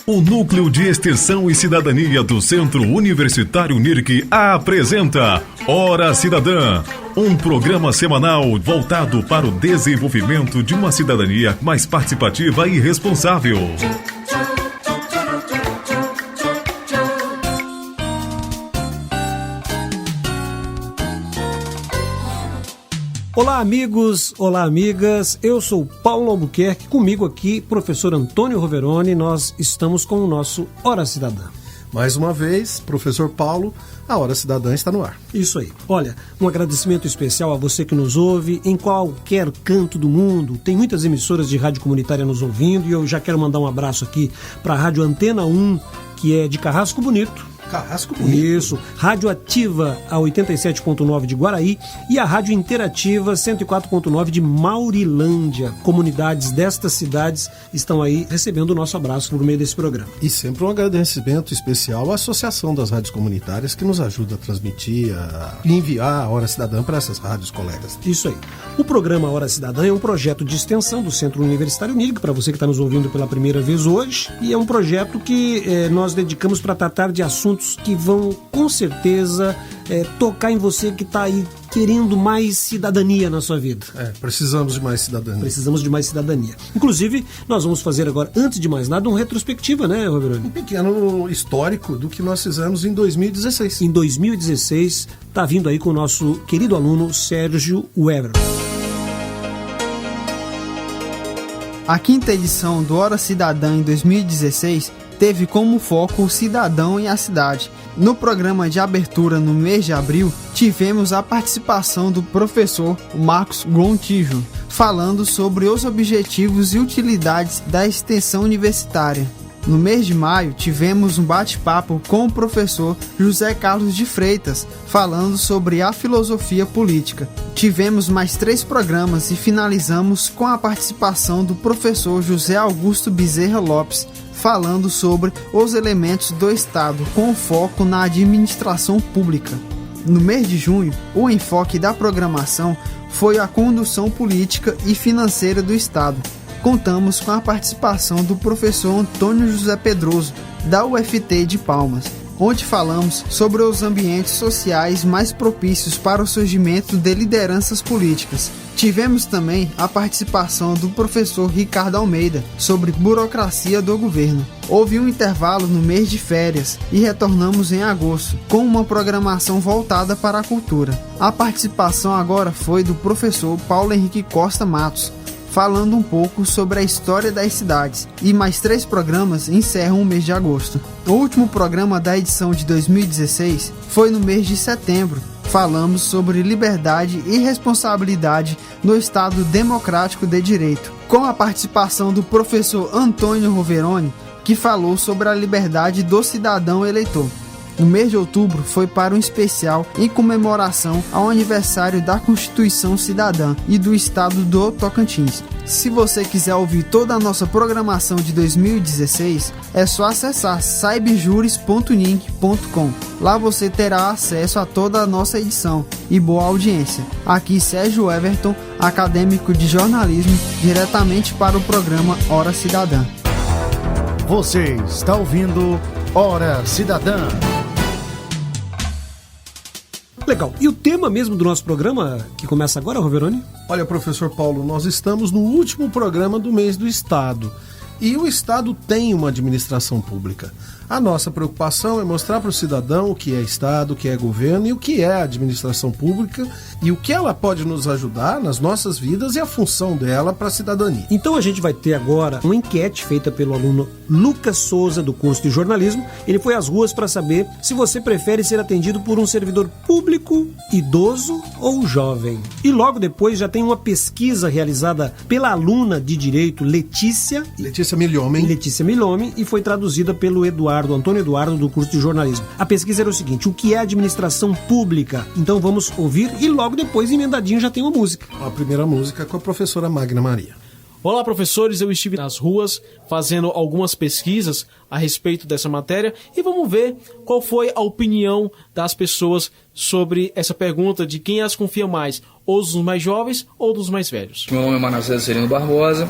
O Núcleo de Extensão e Cidadania do Centro Universitário UNIRC apresenta Hora Cidadã, um programa semanal voltado para o desenvolvimento de uma cidadania mais participativa e responsável. Olá amigos, olá amigas, eu sou Paulo Albuquerque, comigo aqui professor Antônio Roveroni, nós estamos com o nosso Hora Cidadã. Mais uma vez, professor Paulo, a Hora Cidadã está no ar. Isso aí. Olha, um agradecimento especial a você que nos ouve em qualquer canto do mundo. Tem muitas emissoras de rádio comunitária nos ouvindo e eu já quero mandar um abraço aqui para a Rádio Antena 1, que é de Carrasco Bonito. Carrasco Bonito. Isso. Rádio Ativa, a 87.9 de Guaraí e a Rádio Interativa, 104.9 de Maurilândia. Comunidades destas cidades estão aí recebendo o nosso abraço por meio desse programa. E sempre um agradecimento especial à Associação das Rádios Comunitárias que nos ajuda a transmitir, a enviar a Hora Cidadã para essas rádios colegas. Isso aí. O programa Hora Cidadã é um projeto de extensão do Centro Universitário UNIRC, para você que está nos ouvindo pela primeira vez hoje, e é um projeto que nós dedicamos para tratar de assuntos que vão, com certeza, tocar em você que está aí querendo mais cidadania na sua vida. Precisamos de mais cidadania. Precisamos de mais cidadania. Inclusive, nós vamos fazer agora, antes de mais nada, uma retrospectiva, né, Roberto? Um pequeno histórico do que nós fizemos em 2016. Em 2016, está vindo aí com o nosso querido aluno Sérgio Weber. A quinta edição do Hora Cidadã em 2016 teve como foco o cidadão e a cidade. No programa de abertura no mês de abril, tivemos a participação do professor Marcos Gontijo, falando sobre os objetivos e utilidades da extensão universitária. No mês de maio, tivemos um bate-papo com o professor José Carlos de Freitas, falando sobre a filosofia política. Tivemos mais 3 programas e finalizamos com a participação do professor José Augusto Bezerra Lopes, falando sobre os elementos do Estado, com foco na administração pública. No mês de junho, o enfoque da programação foi a condução política e financeira do Estado. Contamos com a participação do professor Antônio José Pedroso, da UFT de Palmas, onde falamos sobre os ambientes sociais mais propícios para o surgimento de lideranças políticas. Tivemos também a participação do professor Ricardo Almeida sobre burocracia do governo. Houve um intervalo no mês de férias e retornamos em agosto, com uma programação voltada para a cultura. A participação agora foi do professor Paulo Henrique Costa Matos, falando um pouco sobre a história das cidades, e mais 3 programas encerram o mês de agosto. O último programa da edição de 2016 foi no mês de setembro. Falamos sobre liberdade e responsabilidade no Estado Democrático de Direito, com a participação do professor Antônio Roveroni, que falou sobre a liberdade do cidadão eleitor. O mês de outubro foi para um especial em comemoração ao aniversário da Constituição Cidadã e do Estado do Tocantins. Se você quiser ouvir toda a nossa programação de 2016, é só acessar saibjures.ning.com. Lá você terá acesso a toda a nossa edição e boa audiência. Aqui Sérgio Everton, acadêmico de jornalismo, diretamente para o programa Hora Cidadã. Você está ouvindo Hora Cidadã. Legal. E o tema mesmo do nosso programa, que começa agora, Roveroni? Olha, professor Paulo, nós estamos no último programa do mês do Estado. E o Estado tem uma administração pública. A nossa preocupação é mostrar para o cidadão o que é Estado, o que é governo e o que é administração pública e o que ela pode nos ajudar nas nossas vidas e a função dela para a cidadania. Então a gente vai ter agora uma enquete feita pelo aluno Lucas Souza, do curso de jornalismo. Ele foi às ruas para saber se você prefere ser atendido por um servidor público, idoso ou jovem. E logo depois já tem uma pesquisa realizada pela aluna de Direito Letícia Milhomem e foi traduzida pelo Antônio Eduardo, do curso de jornalismo. A pesquisa era o seguinte: o que é administração pública? Então vamos ouvir e logo depois, emendadinho, já tem uma música. A primeira música com a professora Magna Maria. Olá, professores, eu estive nas ruas fazendo algumas pesquisas a respeito dessa matéria e vamos ver qual foi a opinião das pessoas sobre essa pergunta de quem as confia mais, ou dos mais jovens ou dos mais velhos. Meu nome é Manassés Sereno Barbosa.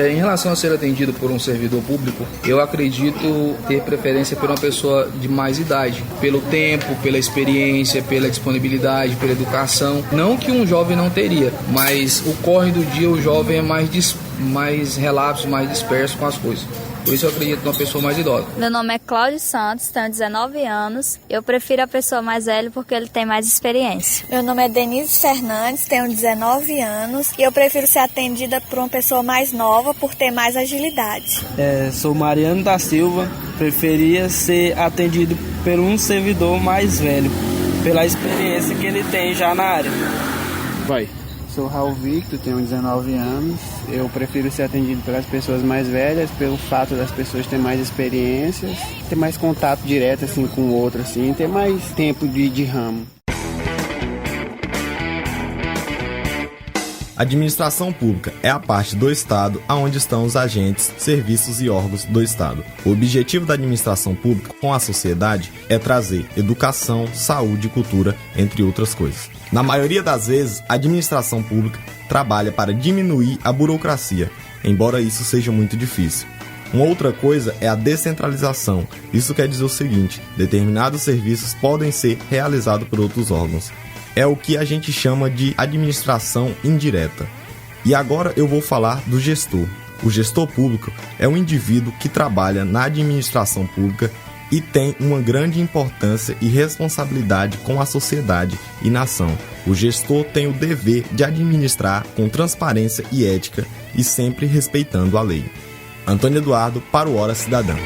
Em relação a ser atendido por um servidor público, eu acredito ter preferência por uma pessoa de mais idade, pelo tempo, pela experiência, pela disponibilidade, pela educação. Não que um jovem não teria, mas o corre do dia, o jovem é mais relapso, mais disperso com as coisas. Por isso eu acredito numa pessoa mais idosa. Meu nome é Cláudio Santos, tenho 19 anos. Eu prefiro a pessoa mais velha porque ele tem mais experiência. Meu nome é Denise Fernandes, tenho 19 anos e eu prefiro ser atendida por uma pessoa mais nova por ter mais agilidade. Sou Mariano da Silva, preferia ser atendido por um servidor mais velho, pela experiência que ele tem já na área. Vai. Sou Raul Victor, tenho 19 anos. Eu prefiro ser atendido pelas pessoas mais velhas, pelo fato das pessoas terem mais experiências, ter mais contato direto assim, com o outro, assim, ter mais tempo de ramo. Administração pública é a parte do Estado onde estão os agentes, serviços e órgãos do Estado. O objetivo da administração pública com a sociedade é trazer educação, saúde e cultura, entre outras coisas. Na maioria das vezes, a administração pública trabalha para diminuir a burocracia, embora isso seja muito difícil. Uma outra coisa é a descentralização. Isso quer dizer o seguinte: determinados serviços podem ser realizados por outros órgãos. É o que a gente chama de administração indireta. E agora eu vou falar do gestor. O gestor público é um indivíduo que trabalha na administração pública e tem uma grande importância e responsabilidade com a sociedade e nação. O gestor tem o dever de administrar com transparência e ética e sempre respeitando a lei. Antônio Eduardo para o Hora Cidadã.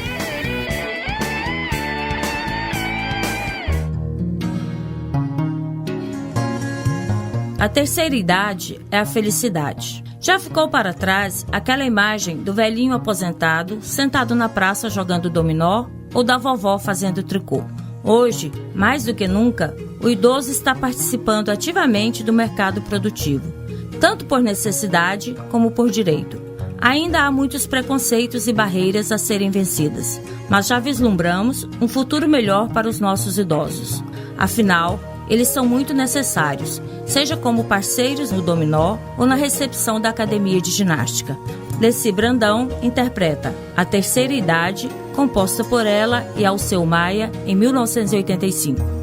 A terceira idade é a felicidade. Já ficou para trás aquela imagem do velhinho aposentado sentado na praça jogando dominó ou da vovó fazendo tricô. Hoje, mais do que nunca, o idoso está participando ativamente do mercado produtivo, tanto por necessidade como por direito. Ainda há muitos preconceitos e barreiras a serem vencidas, mas já vislumbramos um futuro melhor para os nossos idosos. Afinal, eles são muito necessários, seja como parceiros no dominó ou na recepção da academia de ginástica. Leci Brandão interpreta A Terceira Idade, composta por ela e Alceu Maia, em 1985.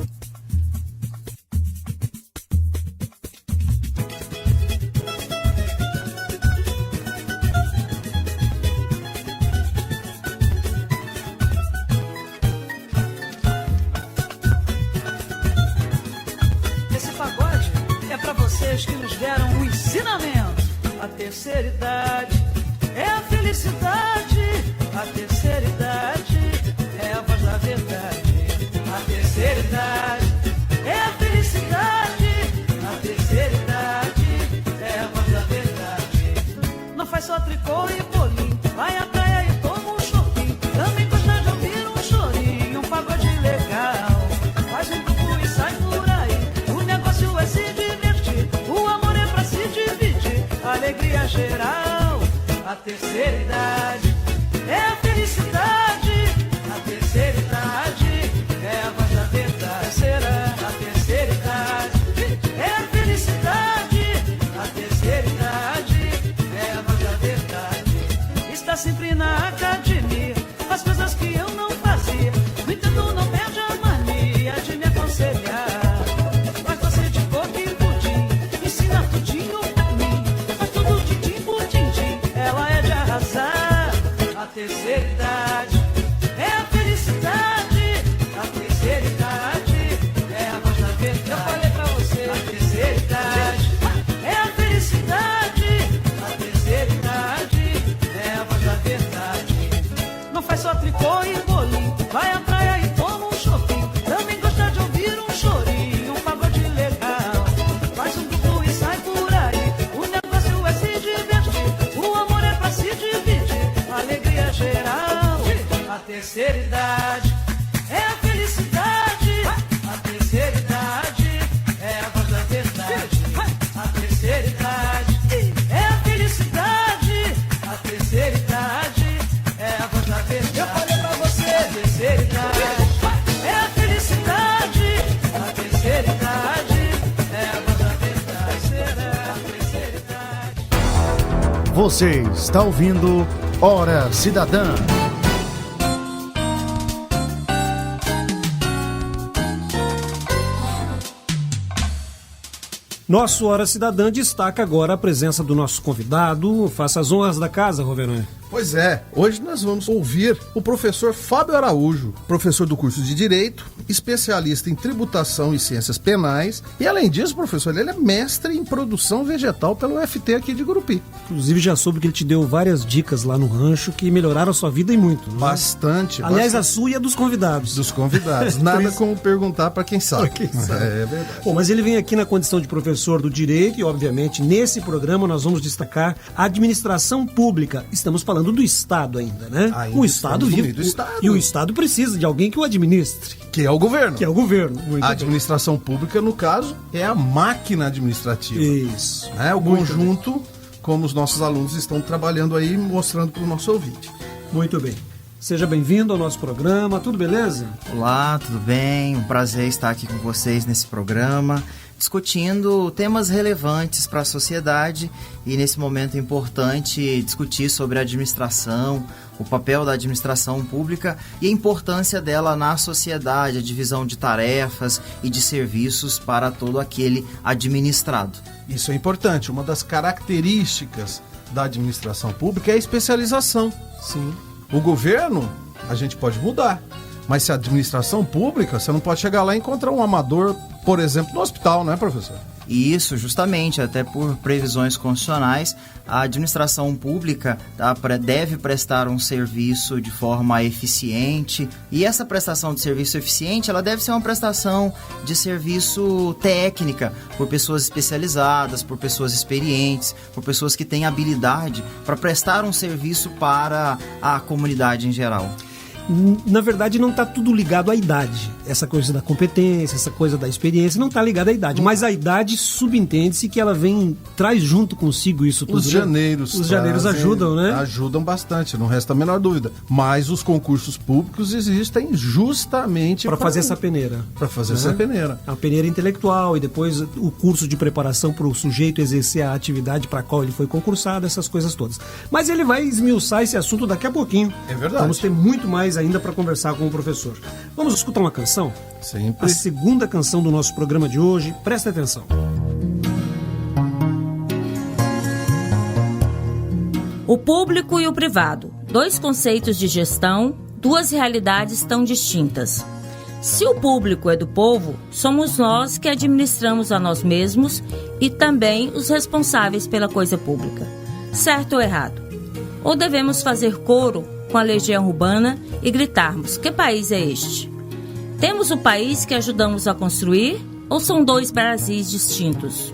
Que nos deram um ensinamento. A terceira idade é a felicidade. A terceira idade é a voz da verdade. A terceira idade é a felicidade. A terceira idade é a voz da verdade. Não faz só tricô e bolinho, vai à praia e toma um chopinho. Também gosta de ouvir um chorinho, um pagode legal. Faz um grupo e sai por aí. O negócio é se divertir, o amor é pra se dividir, alegria geral. A terceira idade é a felicidade. A terceira idade é a voz da verdade. A terceira idade é a felicidade. A terceira idade é a voz da verdade. Está sempre na academia, faz coisas que eu não fazia. No entanto, não perde a mania de me aconselhar. A terceira idade é a felicidade. A terceira idade é a voz da verdade. Eu falei pra você. A terceira idade é a felicidade. A terceira idade é a voz da verdade. Não faz só tricô e bolinho, vai à praia e toma um chopinho. Também gosta de ouvir um chorinho, um pagode legal. Faz um grupo e sai por aí. O negócio é se divertir, o amor é pra se dividir, alegria geral. A terceira idade é a felicidade. A terceira idade é a voz da verdade. A terceira idade é a felicidade. A terceira idade é a voz da verdade. Eu falei pra você. A terceira idade é a felicidade. A terceira idade é a voz da verdade. Você está ouvindo Hora Cidadã. Nosso Hora Cidadã destaca agora a presença do nosso convidado. Faça as honras da casa, Roverani. Pois é, hoje nós vamos ouvir o professor Fábio Araújo, professor do curso de Direito, especialista em tributação e ciências penais, e além disso, professor, ele é mestre em produção vegetal pelo UFT aqui de Gurupi. Inclusive já soube que ele te deu várias dicas lá no rancho que melhoraram a sua vida e muito. Né? Bastante. Aliás, a sua e a dos convidados. Dos convidados. Nada como perguntar para quem sabe. Pra quem sabe. É verdade. Bom, mas ele vem aqui na condição de professor do Direito e, obviamente, nesse programa nós vamos destacar a administração pública. Estamos falando do Estado ainda, né? O Estado vive. E o Estado precisa de alguém que o administre. Que é o governo. Que é o governo. Muito a administração pública, no caso, é a máquina administrativa. Isso. O conjunto, como os nossos alunos estão trabalhando aí, mostrando para o nosso ouvinte. Muito bem. Seja bem-vindo ao nosso programa. Tudo beleza? Olá, tudo bem? Um prazer estar aqui com vocês nesse programa, discutindo temas relevantes para a sociedade e, nesse momento importante, discutir sobre a administração, o papel da administração pública e a importância dela na sociedade, a divisão de tarefas e de serviços para todo aquele administrado. Isso é importante. Uma das características da administração pública é a especialização. Sim. O governo, a gente pode mudar, mas se a administração pública, você não pode chegar lá e encontrar um amador, por exemplo, no hospital, né, professor? Isso, justamente, até por previsões constitucionais, a administração pública deve prestar um serviço de forma eficiente, e essa prestação de serviço eficiente, ela deve ser uma prestação de serviço técnica, por pessoas especializadas, por pessoas experientes, por pessoas que têm habilidade para prestar um serviço para a comunidade em geral. Na verdade, não está tudo ligado à idade. Essa coisa da competência, essa coisa da experiência, não está ligada à idade. Mas a idade subentende-se que ela traz junto consigo isso tudo. Os janeiros. Os janeiros ajudam, né? Ajudam bastante, não resta a menor dúvida. Mas os concursos públicos existem justamente para fazer essa peneira. Para fazer essa peneira. A peneira intelectual e depois o curso de preparação para o sujeito exercer a atividade para a qual ele foi concursado, essas coisas todas. Mas ele vai esmiuçar esse assunto daqui a pouquinho. É verdade. Vamos ter muito mais ainda para conversar com o professor. Vamos escutar uma canção? Sempre. A segunda canção do nosso programa de hoje. Presta atenção. O público e o privado. Dois conceitos de gestão, duas realidades tão distintas. Se o público é do povo, somos nós que administramos a nós mesmos e também os responsáveis pela coisa pública. Certo ou errado? Ou devemos fazer coro com a legião urbana e gritarmos: que país é este? Temos o país que ajudamos a construir ou são dois Brasis distintos?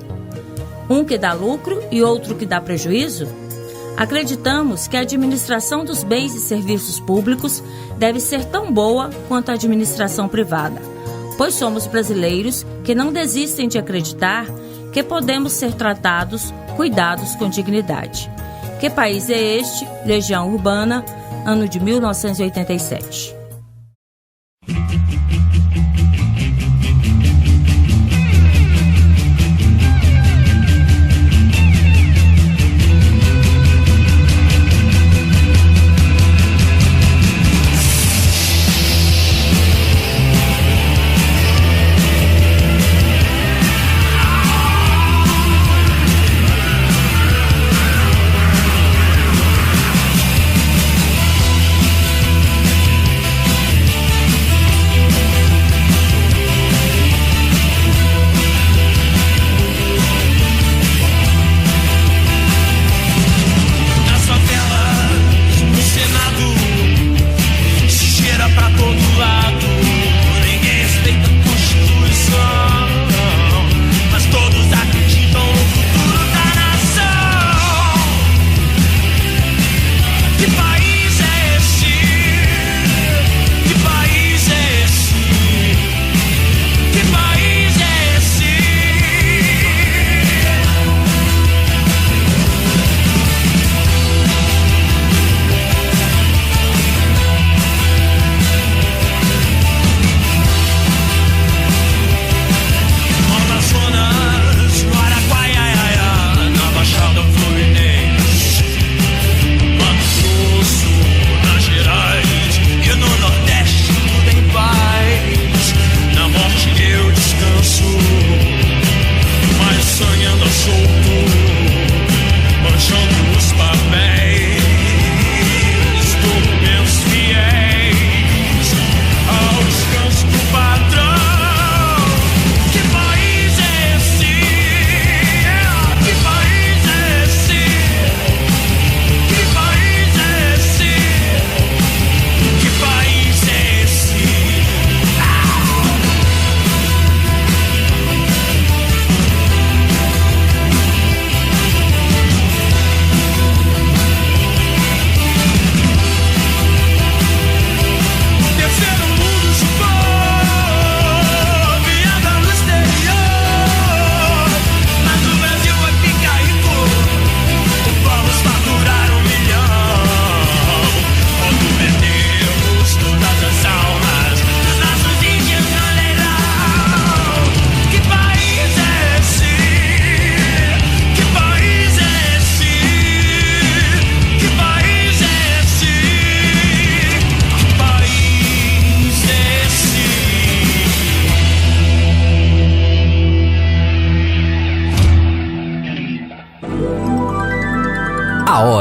Um que dá lucro e outro que dá prejuízo? Acreditamos que a administração dos bens e serviços públicos deve ser tão boa quanto a administração privada, pois somos brasileiros que não desistem de acreditar que podemos ser tratados, cuidados com dignidade. Que país é este? Legião Urbana, ano de 1987.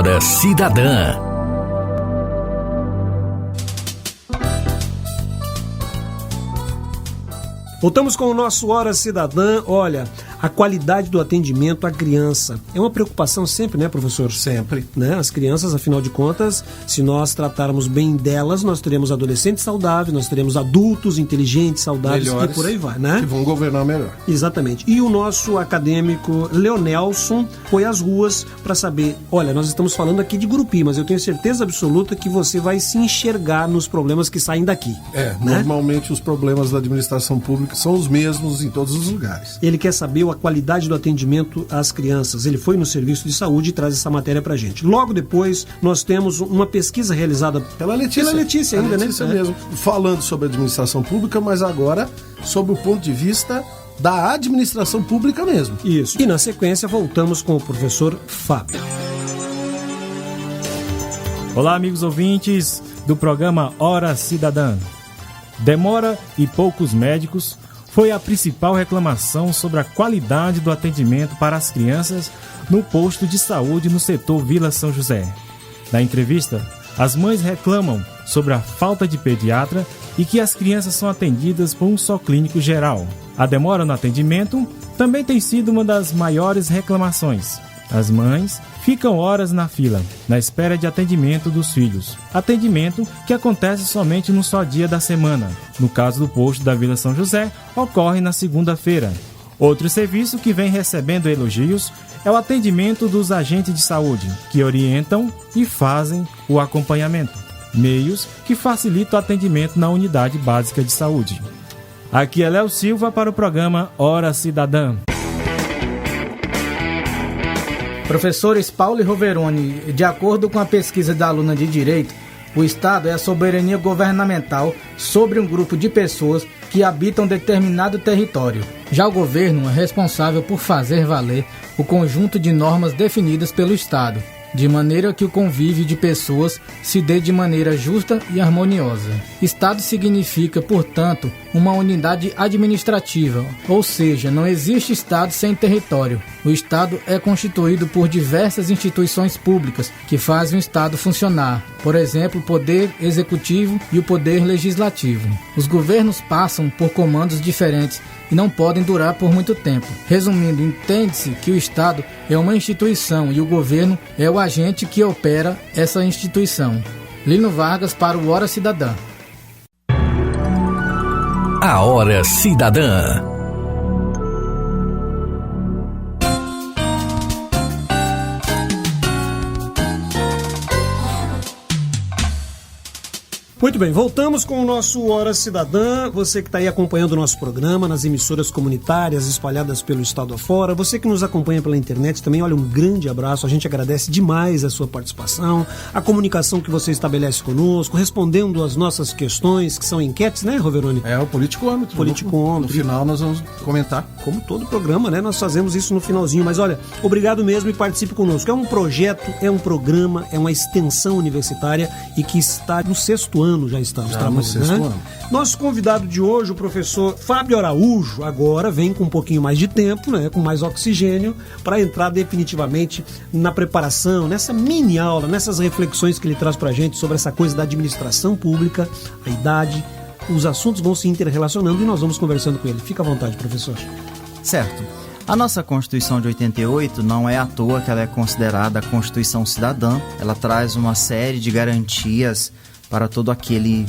Hora Cidadã. Voltamos com o nosso Hora Cidadã. Olha, a qualidade do atendimento à criança é uma preocupação sempre, né, professor? Sempre. Né? As crianças, afinal de contas, se nós tratarmos bem delas, nós teremos adolescentes saudáveis, nós teremos adultos inteligentes, saudáveis melhores, e por aí vai, né? Que vão governar melhor. Exatamente. E o nosso acadêmico Leonelson foi às ruas para saber, olha, nós estamos falando aqui de Gurupi, mas eu tenho certeza absoluta que você vai se enxergar nos problemas que saem daqui. Normalmente os problemas da administração pública são os mesmos em todos os lugares. Ele quer saber a qualidade do atendimento às crianças. Ele foi no serviço de saúde e traz essa matéria pra gente. Logo depois, nós temos uma pesquisa realizada pela Letícia. Pela Letícia ainda, Letícia né? mesmo. Falando sobre a administração pública, mas agora sob o ponto de vista da administração pública mesmo. Isso. E na sequência, voltamos com o professor Fábio. Olá, amigos ouvintes do programa Hora Cidadã. Demora e poucos médicos foi a principal reclamação sobre a qualidade do atendimento para as crianças no posto de saúde no setor Vila São José. Na entrevista, as mães reclamam sobre a falta de pediatra e que as crianças são atendidas por um só clínico geral. A demora no atendimento também tem sido uma das maiores reclamações. As mães ficam horas na fila, na espera de atendimento dos filhos. Atendimento que acontece somente num só dia da semana. No caso do posto da Vila São José, ocorre na segunda-feira. Outro serviço que vem recebendo elogios é o atendimento dos agentes de saúde, que orientam e fazem o acompanhamento. Meios que facilitam o atendimento na unidade básica de saúde. Aqui é Léo Silva para o programa Hora Cidadã. Professores Paulo e Roveroni, de acordo com a pesquisa da aluna de Direito, o Estado é a soberania governamental sobre um grupo de pessoas que habitam determinado território. Já o governo é responsável por fazer valer o conjunto de normas definidas pelo Estado, de maneira que o convívio de pessoas se dê de maneira justa e harmoniosa. Estado significa, portanto, uma unidade administrativa, ou seja, não existe Estado sem território. O Estado é constituído por diversas instituições públicas que fazem o Estado funcionar, por exemplo, o Poder Executivo e o Poder Legislativo. Os governos passam por comandos diferentes e não podem durar por muito tempo. Resumindo, entende-se que o Estado é uma instituição e o governo é o agente que opera essa instituição. Lino Vargas para o Hora Cidadã. A Hora Cidadã. Muito bem, voltamos com o nosso Hora Cidadã. Você que está aí acompanhando o nosso programa nas emissoras comunitárias espalhadas pelo estado afora. Você que nos acompanha pela internet também, olha, um grande abraço. A gente agradece demais a sua participação, a comunicação que você estabelece conosco, respondendo as nossas questões, que são enquetes, né, Roveroni? É o Politicômetro. No final nós vamos comentar. Como todo programa, né? Nós fazemos isso no finalzinho. Mas olha, obrigado mesmo e participe conosco. É um projeto, é um programa, é uma extensão universitária e que está no 6º ano. Já estamos trabalhando, né? Nosso convidado de hoje, o professor Fábio Araújo, agora vem com um pouquinho mais de tempo, né, com mais oxigênio, para entrar definitivamente na preparação, nessa mini aula, nessas reflexões que ele traz para a gente sobre essa coisa da administração pública, a idade. Os assuntos vão se interrelacionando e nós vamos conversando com ele. Fica à vontade, professor. Certo. A nossa Constituição de 88 não é à toa que ela é considerada a Constituição Cidadã. Ela traz uma série de garantias para todo aquele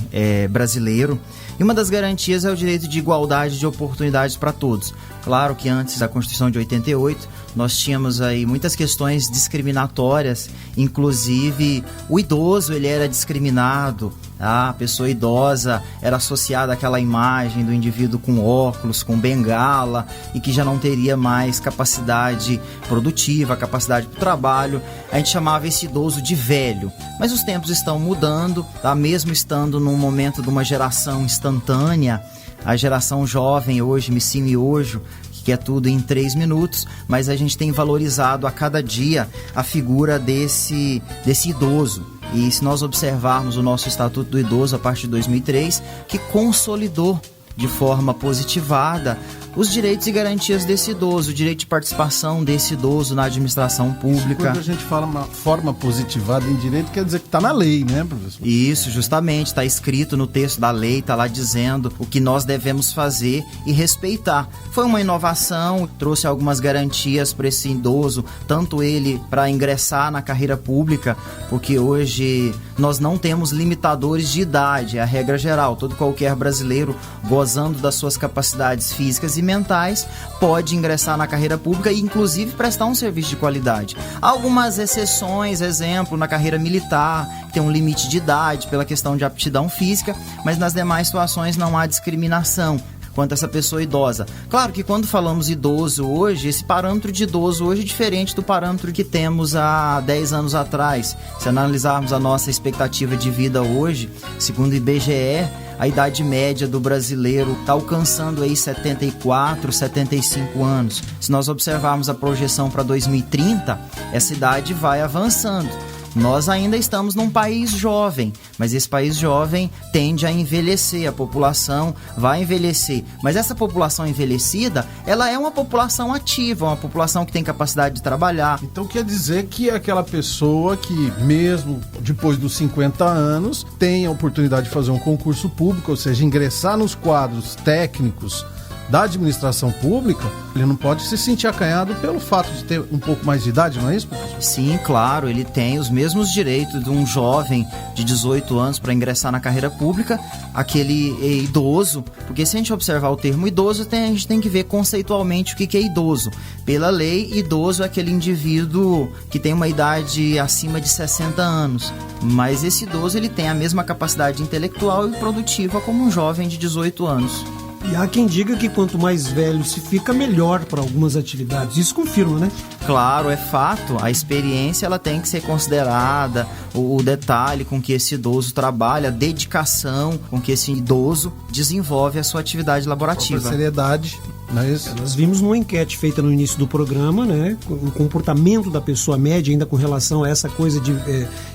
brasileiro. E uma das garantias é o direito de igualdade de oportunidades para todos. Claro que antes da Constituição de 88, nós tínhamos aí muitas questões discriminatórias, inclusive o idoso ele era discriminado, a pessoa idosa era associada àquela imagem do indivíduo com óculos, com bengala e que já não teria mais capacidade produtiva, capacidade para o trabalho. A gente chamava esse idoso de velho. Mas os tempos estão mudando, tá? Mesmo estando num momento de uma geração instantânea, a geração jovem hoje, Missi Miojo, que quer tudo em 3 minutos, mas a gente tem valorizado a cada dia a figura desse idoso. E se nós observarmos o nosso Estatuto do Idoso a partir de 2003, que consolidou de forma positivada os direitos e garantias desse idoso, o direito de participação desse idoso na administração pública. Quando a gente fala uma forma positivada em direito, quer dizer que está na lei, né, professor? Isso, justamente, está escrito no texto da lei, está lá dizendo o que nós devemos fazer e respeitar. Foi uma inovação, trouxe algumas garantias para esse idoso, tanto ele para ingressar na carreira pública, porque hoje nós não temos limitadores de idade, é a regra geral. Todo qualquer brasileiro, gozando das suas capacidades físicas e mentais, pode ingressar na carreira pública e inclusive prestar um serviço de qualidade. Há algumas exceções, exemplo, na carreira militar, que tem um limite de idade pela questão de aptidão física, mas nas demais situações não há discriminação quanto a essa pessoa idosa. Claro que quando falamos idoso hoje, esse parâmetro de idoso hoje é diferente do parâmetro que temos há 10 anos atrás. Se analisarmos a nossa expectativa de vida hoje, segundo o IBGE, a idade média do brasileiro está alcançando aí 74, 75 anos. Se nós observarmos a projeção para 2030, essa idade vai avançando. Nós ainda estamos num país jovem, mas esse país jovem tende a envelhecer, a população vai envelhecer. Mas essa população envelhecida, ela é uma população ativa, uma população que tem capacidade de trabalhar. Então quer dizer que é aquela pessoa que, mesmo depois dos 50 anos, tem a oportunidade de fazer um concurso público, ou seja, ingressar nos quadros técnicos da administração pública, ele não pode se sentir acanhado pelo fato de ter um pouco mais de idade, não é isso, professor? Sim, claro, ele tem os mesmos direitos de um jovem de 18 anos para ingressar na carreira pública, aquele idoso, porque se a gente observar o termo idoso, a gente tem que ver conceitualmente o que é idoso. Pela lei, idoso é aquele indivíduo que tem uma idade acima de 60 anos, mas esse idoso ele tem a mesma capacidade intelectual e produtiva como um jovem de 18 anos. E há quem diga que quanto mais velho se fica, melhor para algumas atividades. Isso confirma, né? Claro, é fato. A experiência ela tem que ser considerada, o detalhe com que esse idoso trabalha, a dedicação com que esse idoso desenvolve a sua atividade laborativa. A seriedade, não é isso? Nós vimos numa enquete feita no início do programa, né, o comportamento da pessoa média ainda com relação a essa coisa de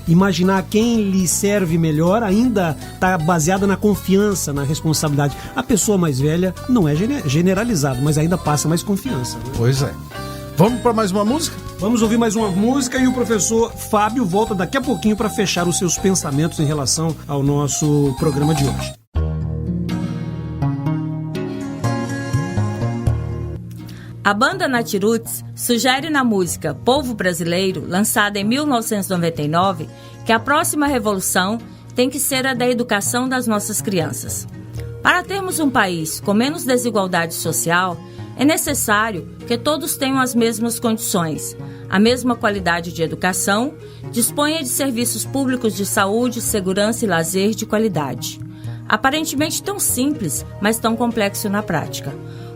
imaginar quem lhe serve melhor, ainda está baseada na confiança, na responsabilidade. A pessoa mais velha não é generalizado, mas ainda passa mais confiança. Né? Pois é. Vamos para mais uma música? Vamos ouvir mais uma música e o professor Fábio volta daqui a pouquinho para fechar os seus pensamentos em relação ao nosso programa de hoje. A banda Natiruts sugere na música Povo Brasileiro, lançada em 1999, que a próxima revolução tem que ser a da educação das nossas crianças. Para termos um país com menos desigualdade social, é necessário que todos tenham as mesmas condições, a mesma qualidade de educação, disponha de serviços públicos de saúde, segurança e lazer de qualidade. Aparentemente tão simples, mas tão complexo na prática.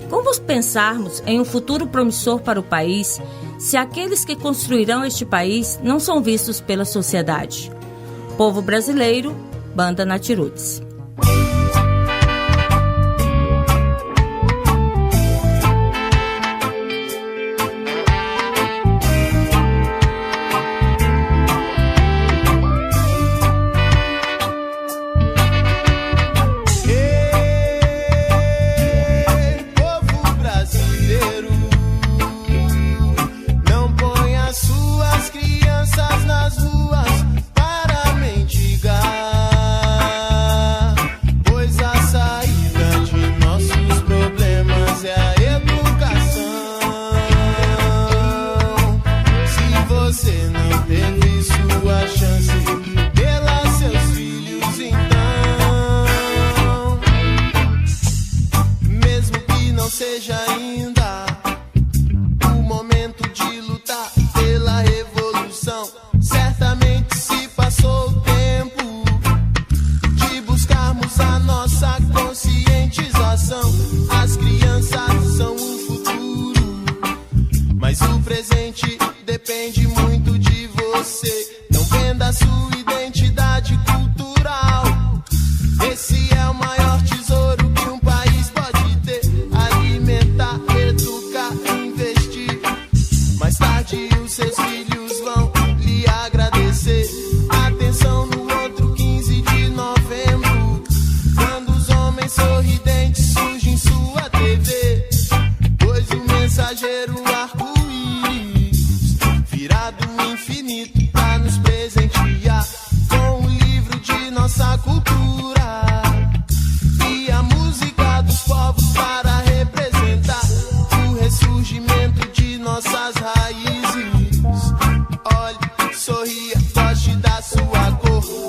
Como pensarmos em um futuro promissor para o país se aqueles que construirão este país não são vistos pela sociedade? Povo Brasileiro, Banda Natiruts. Nas ruas para mendigar.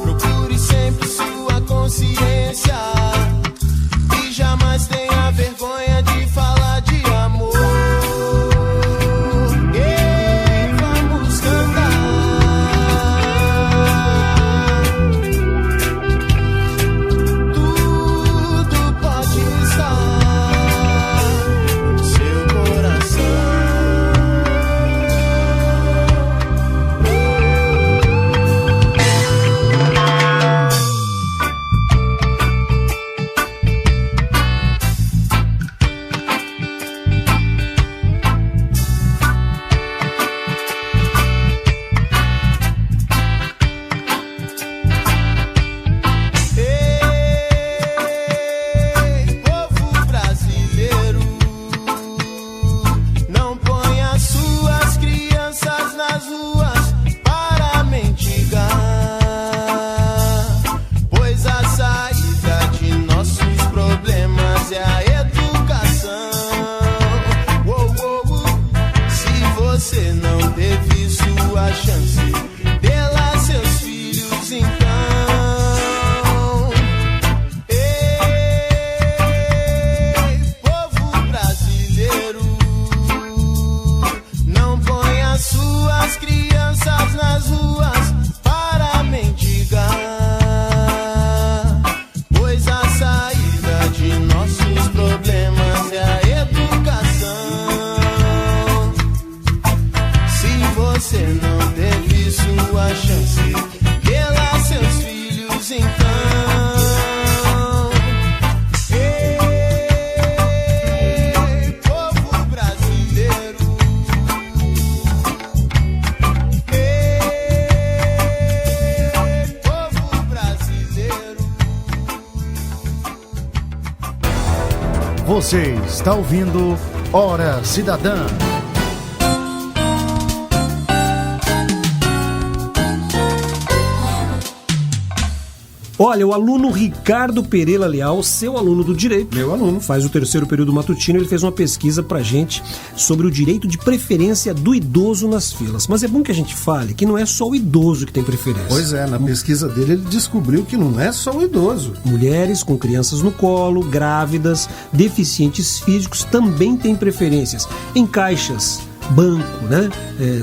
Procure sempre sua consciência e jamais tenha vergonha de falar de amor. E vamos cantar. Tudo pode estar no seu coração. Ei, povo brasileiro, não ponha suas crianças nas ruas para mendigar, pois a saída de nossos problemas é a educação. Uou, uou, uou. Se você não teve sua chance, dê lá seus filhos então. Ei, povo brasileiro, não ponha suas crianças nas ruas para mendigar, pois a saída de nossos problemas é a educação. Se você não teve sua chance, dê lá seus filhos então. Ei, povo brasileiro, ei, povo brasileiro. Você está ouvindo Hora Cidadã. Olha, o aluno Ricardo Pereira Leal, seu aluno do direito, meu aluno, faz o terceiro período matutino, ele fez uma pesquisa pra gente sobre o direito de preferência do idoso nas filas. Mas é bom que a gente fale que não é só o idoso que tem preferência. Pois é, na pesquisa dele ele descobriu que não é só o idoso. Mulheres com crianças no colo, grávidas, deficientes físicos também têm preferências em caixas, banco, né?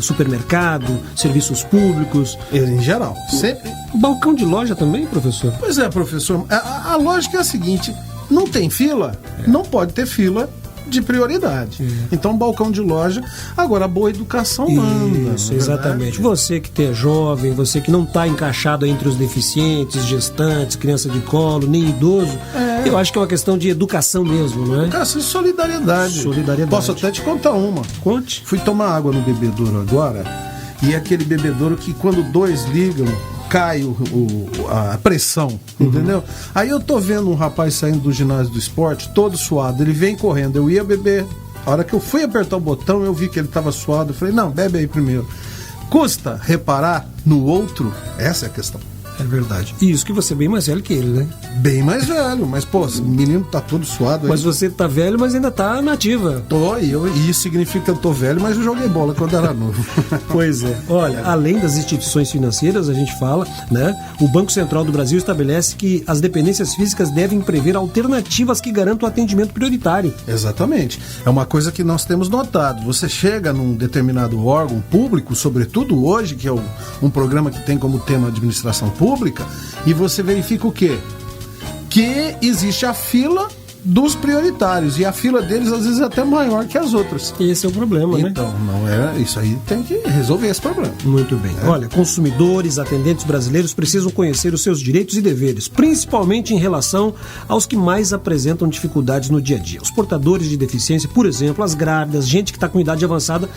Supermercado, serviços públicos. Em geral. Sempre. Balcão de loja também, professor? Pois é, professor. A lógica é a seguinte: não tem fila, não pode ter fila de prioridade. Então, balcão de loja. Agora, a boa educação manda. Isso, exatamente. Você que é jovem, você que não está encaixado entre os deficientes, gestantes, criança de colo, nem idoso, eu acho que é uma questão de educação mesmo, não é? Educação e solidariedade. Posso até te contar uma. Conte. Fui tomar água no bebedouro agora, e é aquele bebedouro que quando dois ligam, cai a pressão, entendeu? Aí eu tô vendo um rapaz saindo do ginásio do esporte, todo suado, ele vem correndo, eu ia beber. A hora que eu fui apertar o botão, eu vi que ele tava suado, eu falei, não, bebe aí primeiro. Custa reparar no outro? Essa é a questão. É verdade. E isso que você é bem mais velho que ele, né? Bem mais velho, mas pô, o menino tá todo suado aí. Mas você tá velho, mas ainda tá nativa. Tô, e isso significa que eu tô velho, mas eu joguei bola quando era novo. Pois é. Olha, além das instituições financeiras, a gente fala, né? O Banco Central do Brasil estabelece que as dependências físicas devem prever alternativas que garantam o atendimento prioritário. Exatamente. É uma coisa que nós temos notado. Você chega num determinado órgão público, sobretudo hoje, que é um programa que tem como tema administração pública, e você verifica o quê? Que existe a fila dos prioritários, e a fila deles às vezes é até maior que as outras. Esse é o problema, né? Então, não é, isso aí tem que resolver esse problema. Muito bem. Olha, consumidores, atendentes brasileiros precisam conhecer os seus direitos e deveres, principalmente em relação aos que mais apresentam dificuldades no dia a dia. Os portadores de deficiência, por exemplo, as grávidas, gente que está com idade avançada,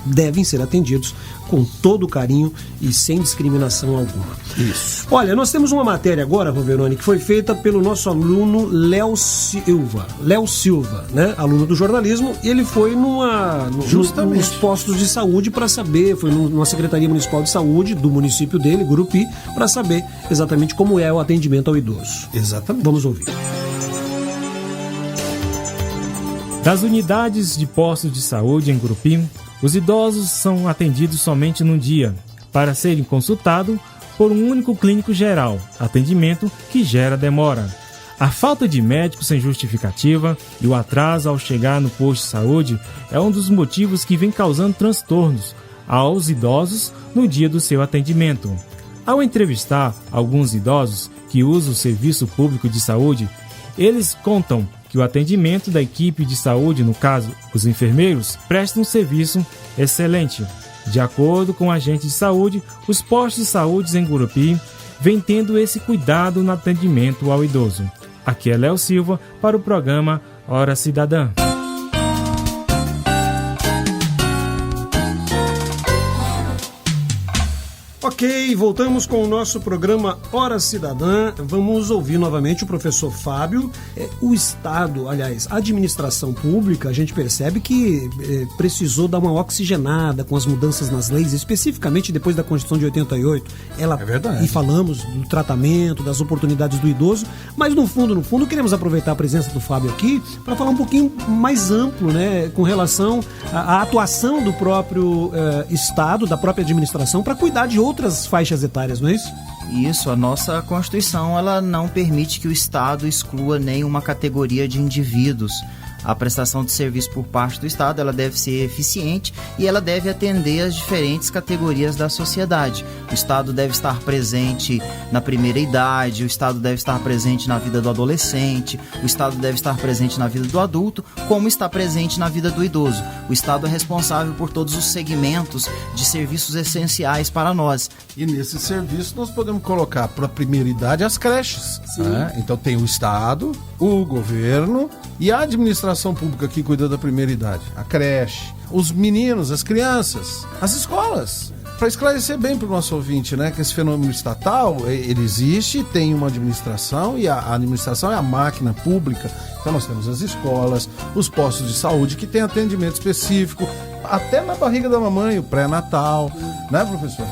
devem ser atendidos com todo o carinho e sem discriminação alguma. Isso. Olha, nós temos uma matéria agora, Roveroni, que foi feita pelo nosso aluno Léo Silva, né? Aluno do jornalismo, e ele foi nos postos de saúde para saber, foi numa Secretaria Municipal de Saúde do município dele, Gurupi, para saber exatamente como é o atendimento ao idoso. Exatamente. Vamos ouvir. Das unidades de postos de saúde em Gurupi, os idosos são atendidos somente num dia. Para serem consultados, por um único clínico geral, atendimento que gera demora. A falta de médicos sem justificativa e o atraso ao chegar no posto de saúde é um dos motivos que vem causando transtornos aos idosos no dia do seu atendimento. Ao entrevistar alguns idosos que usam o serviço público de saúde, eles contam que o atendimento da equipe de saúde, no caso, os enfermeiros, presta um serviço excelente. De acordo com o agente de saúde, os postos de saúde em Gurupi vêm tendo esse cuidado no atendimento ao idoso. Aqui é Léo Silva para o programa Hora Cidadã. Ok, voltamos com o nosso programa Hora Cidadã. Vamos ouvir novamente o professor Fábio. O Estado, aliás, a administração pública, a gente percebe que precisou dar uma oxigenada com as mudanças nas leis, especificamente depois da Constituição de 88. É verdade. E falamos do tratamento, das oportunidades do idoso, mas no fundo, queremos aproveitar a presença do Fábio aqui para falar um pouquinho mais amplo, né, com relação à atuação do próprio Estado, da própria administração, para cuidar de outras faixas etárias, não é isso? Isso, a nossa Constituição ela não permite que o Estado exclua nenhuma categoria de indivíduos. A prestação de serviço por parte do Estado ela deve ser eficiente e ela deve atender as diferentes categorias da sociedade. O Estado deve estar presente na primeira idade, o Estado deve estar presente na vida do adolescente, o Estado deve estar presente na vida do adulto, como está presente na vida do idoso. O Estado é responsável por todos os segmentos de serviços essenciais para nós. E nesse serviço nós podemos colocar para a primeira idade as creches. Né? Então tem o Estado, o governo e a administração pública que cuida da primeira idade. A creche, os meninos, as crianças, as escolas. Para esclarecer bem para o nosso ouvinte, né, que esse fenômeno estatal, ele existe, tem uma administração e a administração é a máquina pública. Então nós temos as escolas, os postos de saúde que tem atendimento específico, até na barriga da mamãe, o pré-natal, né, professor?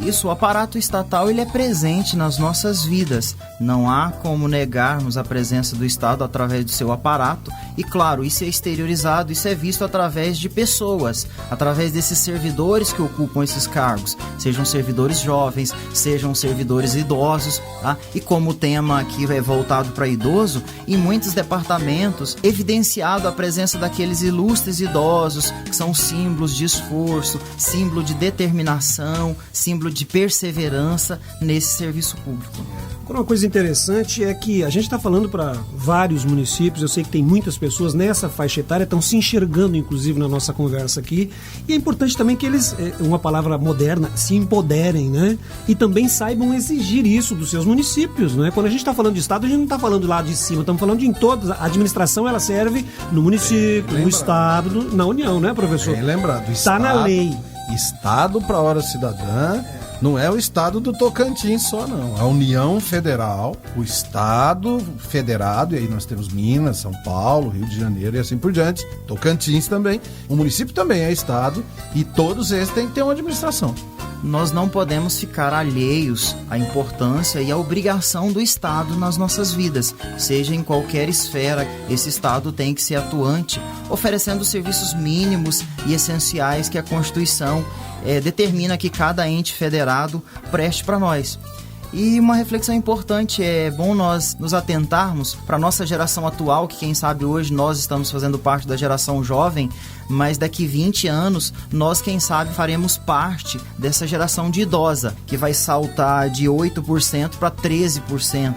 Isso, o aparato estatal ele é presente nas nossas vidas. Não há como negarmos a presença do Estado através do seu aparato. E claro, isso é exteriorizado, isso é visto através de pessoas, através desses servidores que ocupam esses cargos, sejam servidores jovens, sejam servidores idosos, tá? E como o tema aqui é voltado para idoso, em muitos departamentos, evidenciado a presença daqueles ilustres idosos, que são símbolos de esforço, símbolo de determinação, símbolo de perseverança nesse serviço público. Uma coisa interessante é que a gente está falando para vários municípios, eu sei que tem muitas pessoas nessa faixa etária, estão se enxergando inclusive na nossa conversa aqui, e é importante também que eles, uma palavra moderna, se empoderem, né? E também saibam exigir isso dos seus municípios, né? Quando a gente está falando de Estado, a gente não está falando lá de cima, estamos falando de em todas, a administração ela serve no município, no Estado, na União, né, professor? Bem lembrado, está na lei. Estado para a Hora Cidadã não é o Estado do Tocantins só, não. A União Federal, o Estado Federado, e aí nós temos Minas, São Paulo, Rio de Janeiro e assim por diante, Tocantins também. O município também é Estado e todos eles têm que ter uma administração. Nós não podemos ficar alheios à importância e à obrigação do Estado nas nossas vidas. Seja em qualquer esfera, esse Estado tem que ser atuante, oferecendo os serviços mínimos e essenciais que a Constituição determina que cada ente federado preste para nós. E uma reflexão importante, é bom nós nos atentarmos para a nossa geração atual, que quem sabe hoje nós estamos fazendo parte da geração jovem, mas daqui 20 anos nós, quem sabe, faremos parte dessa geração de idosa, que vai saltar de 8% para 13%.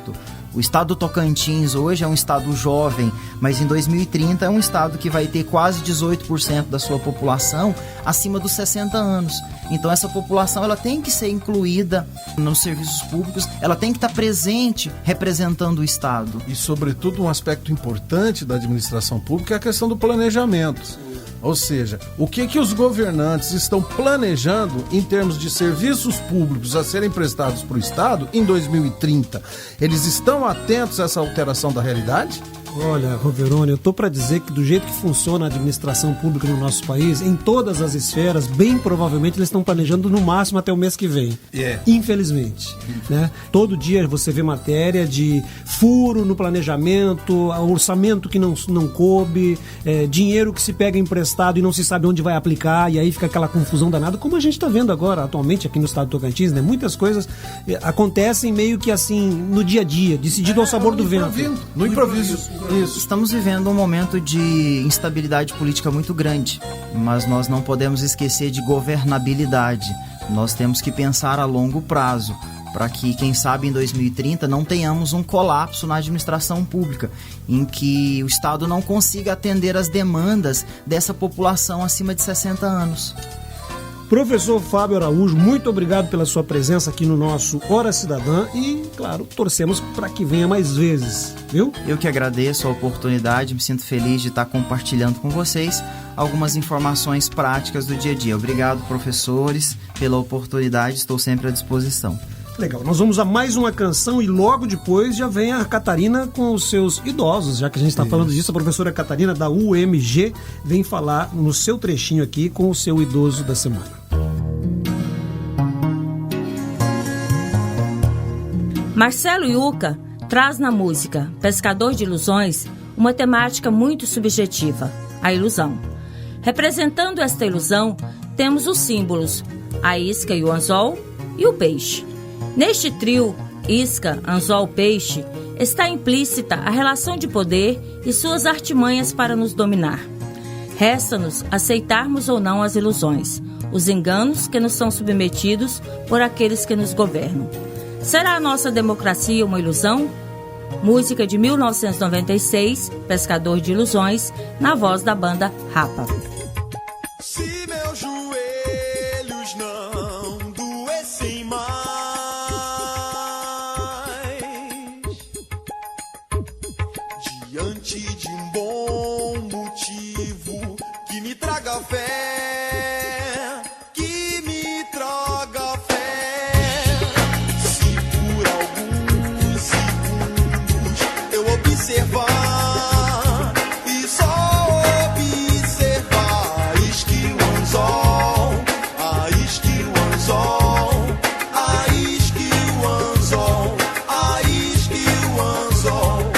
O estado do Tocantins hoje é um estado jovem, mas em 2030 é um estado que vai ter quase 18% da sua população acima dos 60 anos. Então essa população ela tem que ser incluída nos serviços públicos, ela tem que estar presente representando o Estado. E sobretudo um aspecto importante da administração pública é a questão do planejamento. Ou seja, o que os governantes estão planejando em termos de serviços públicos a serem prestados para o Estado em 2030? Eles estão atentos a essa alteração da realidade? Olha, Roveroni, eu tô para dizer que do jeito que funciona a administração pública no nosso país, em todas as esferas, bem provavelmente eles estão planejando no máximo até o mês que vem. Infelizmente. Né? Todo dia você vê matéria de furo no planejamento, orçamento que não coube, dinheiro que se pega emprestado e não se sabe onde vai aplicar, e aí fica aquela confusão danada, como a gente está vendo agora, atualmente, aqui no estado do Tocantins, né? Muitas coisas acontecem meio que assim, no dia a dia, decidido ao sabor do vento. No improviso. Isso. Estamos vivendo um momento de instabilidade política muito grande, mas nós não podemos esquecer de governabilidade. Nós temos que pensar a longo prazo, para que, quem sabe, em 2030 não tenhamos um colapso na administração pública, em que o Estado não consiga atender as demandas dessa população acima de 60 anos. Professor Fábio Araújo, muito obrigado pela sua presença aqui no nosso Hora Cidadã e, claro, torcemos para que venha mais vezes, viu? Eu que agradeço a oportunidade, me sinto feliz de estar compartilhando com vocês algumas informações práticas do dia a dia. Obrigado, professores, pela oportunidade, estou sempre à disposição. Legal, nós vamos a mais uma canção e logo depois já vem a Catarina com os seus idosos, já que a gente está falando disso, a professora Catarina da UMG vem falar no seu trechinho aqui com o seu idoso da semana. Marcelo Yuca traz na música Pescador de Ilusões uma temática muito subjetiva, a ilusão. Representando esta ilusão, temos os símbolos, a isca e o anzol e o peixe. Neste trio, isca, anzol, peixe, está implícita a relação de poder e suas artimanhas para nos dominar. Resta-nos aceitarmos ou não as ilusões, os enganos que nos são submetidos por aqueles que nos governam. Será a nossa democracia uma ilusão? Música de 1996, Pescador de Ilusões, na voz da banda Rapa. Se meus joelhos não doessem mais, diante de um bom motivo que me traga fé, que me traga fé. Se por alguns segundos eu observar e só observar a isca e o anzol, a isca e o anzol, a isca e o anzol, a isca e o anzol,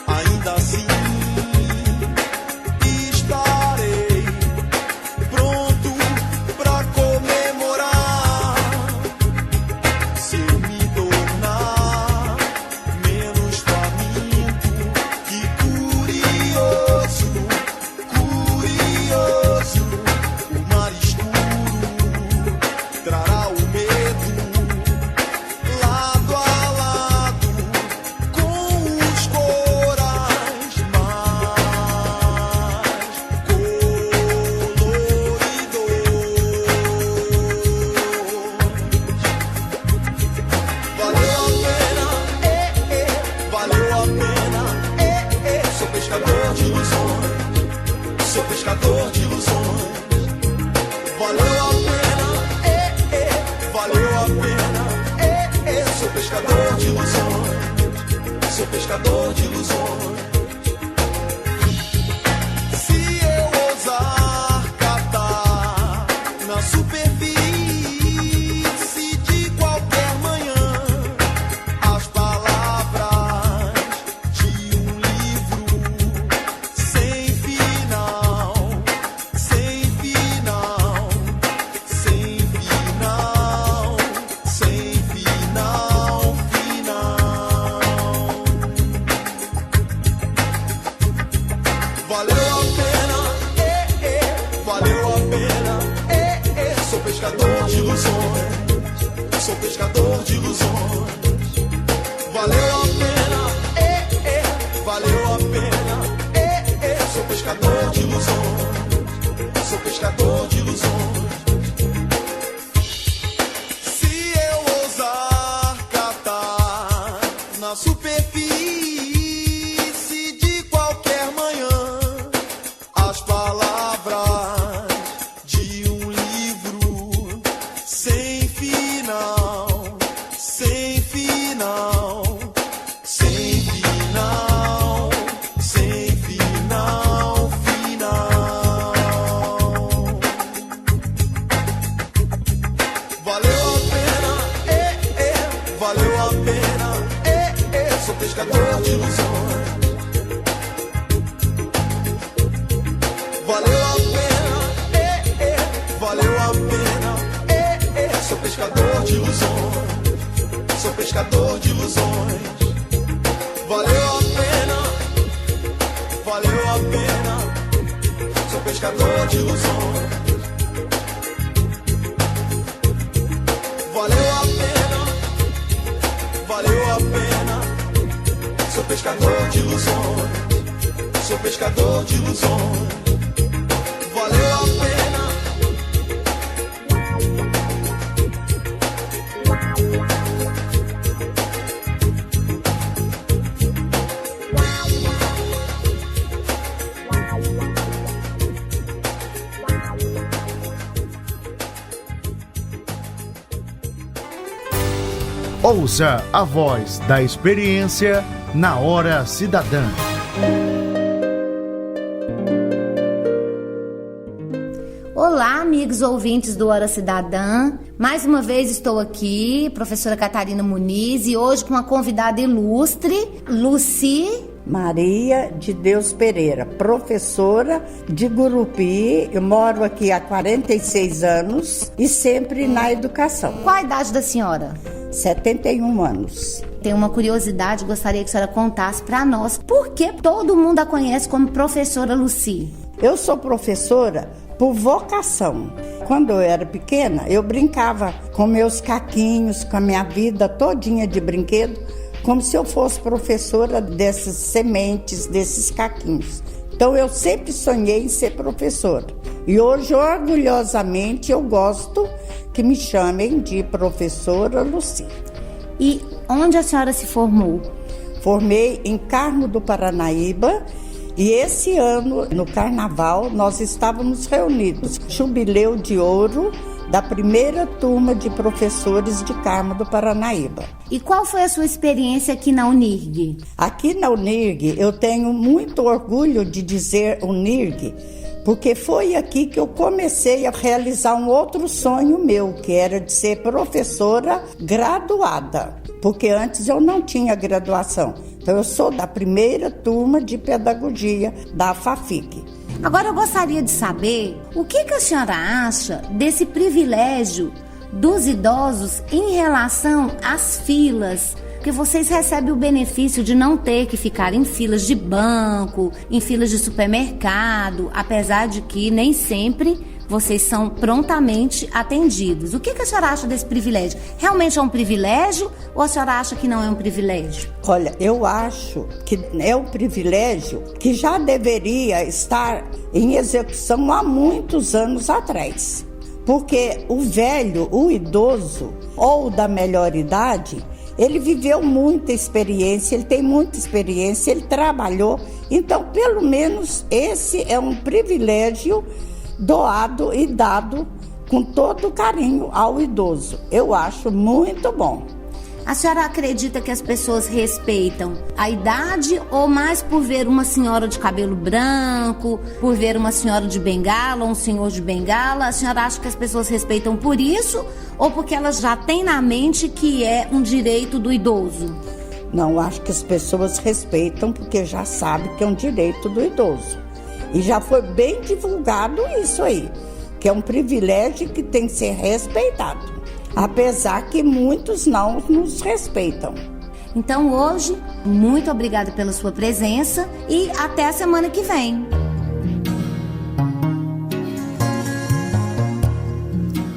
ainda assim estarei pronto pra comemorar. Se eu me tornar menos faminto e curioso, curioso, o mar escuro trará o medo lado a lado com os corais mais coloridos. Valeu a pena, sou pescador de ilusões, sou pescador de ilusões. Valeu a pena, sou pescador de ilusões, sou pescador de ilusões. Se eu ousar catar na superfície de qualquer manhã as palavras de um livro sem final, sem final, sem final, sem final, final. Valeu a pena, valeu a pena, sou pescador de ilusões, sou pescador de ilusões. Valeu a pena, valeu a pena, sou pescador de ilusões, sou pescador de ilusões. Se eu ousar catar na superfície de qualquer manhã as palavras de um livro sem final, sem final, sem final, sem pescador de ilusões. Valeu a pena, valeu a pena, sou pescador de ilusões, sou pescador de ilusões. Valeu a pena, sou pescador de ilusões. Valeu a pena, sou pescador de ilusões, sou pescador de ilusões. Valeu a pena. Ouça a voz da experiência na Hora Cidadã. Olá, amigos ouvintes do Hora Cidadã. Mais uma vez estou aqui, professora Catarina Muniz, e hoje com uma convidada ilustre, Luci Maria de Deus Pereira, professora de Gurupi. Eu moro aqui há 46 anos e sempre na educação. Qual a idade da senhora? 71 anos. Tenho uma curiosidade, gostaria que a senhora contasse para nós. Por que todo mundo a conhece como professora Luci? Eu sou professora por vocação. Quando eu era pequena, eu brincava com meus caquinhos, com a minha vida todinha de brinquedo, como se eu fosse professora dessas sementes, desses caquinhos. Então eu sempre sonhei em ser professora. E hoje, orgulhosamente, eu gosto que me chamem de professora Luci. E onde a senhora se formou? Formei em Carmo do Paranaíba. E esse ano, no Carnaval, nós estávamos reunidos, jubileu de ouro da primeira turma de professores de Carmo do Paranaíba. E qual foi a sua experiência aqui na Unirg? Aqui na Unirg, eu tenho muito orgulho de dizer Unirg, porque foi aqui que eu comecei a realizar um outro sonho meu, que era de ser professora graduada, porque antes eu não tinha graduação. Então eu sou da primeira turma de pedagogia da FAFIC. Agora eu gostaria de saber o que a senhora acha desse privilégio dos idosos em relação às filas, porque vocês recebem o benefício de não ter que ficar em filas de banco, em filas de supermercado, apesar de que nem sempre vocês são prontamente atendidos. O que a senhora acha desse privilégio? Realmente é um privilégio ou a senhora acha que não é um privilégio? Olha, eu acho que é um privilégio que já deveria estar em execução há muitos anos atrás. Porque o velho, o idoso ou da melhor idade, ele viveu muita experiência, ele tem muita experiência, ele trabalhou. Então, pelo menos, esse é um privilégio doado e dado com todo carinho ao idoso. Eu acho muito bom. A senhora acredita que as pessoas respeitam a idade ou mais por ver uma senhora de cabelo branco, por ver uma senhora de bengala ou um senhor de bengala? A senhora acha que as pessoas respeitam por isso ou porque elas já têm na mente que é um direito do idoso? Não, acho que as pessoas respeitam porque já sabem que é um direito do idoso. E já foi bem divulgado isso aí, que é um privilégio que tem que ser respeitado. Apesar que muitos não nos respeitam. Então hoje, muito obrigada pela sua presença e até a semana que vem.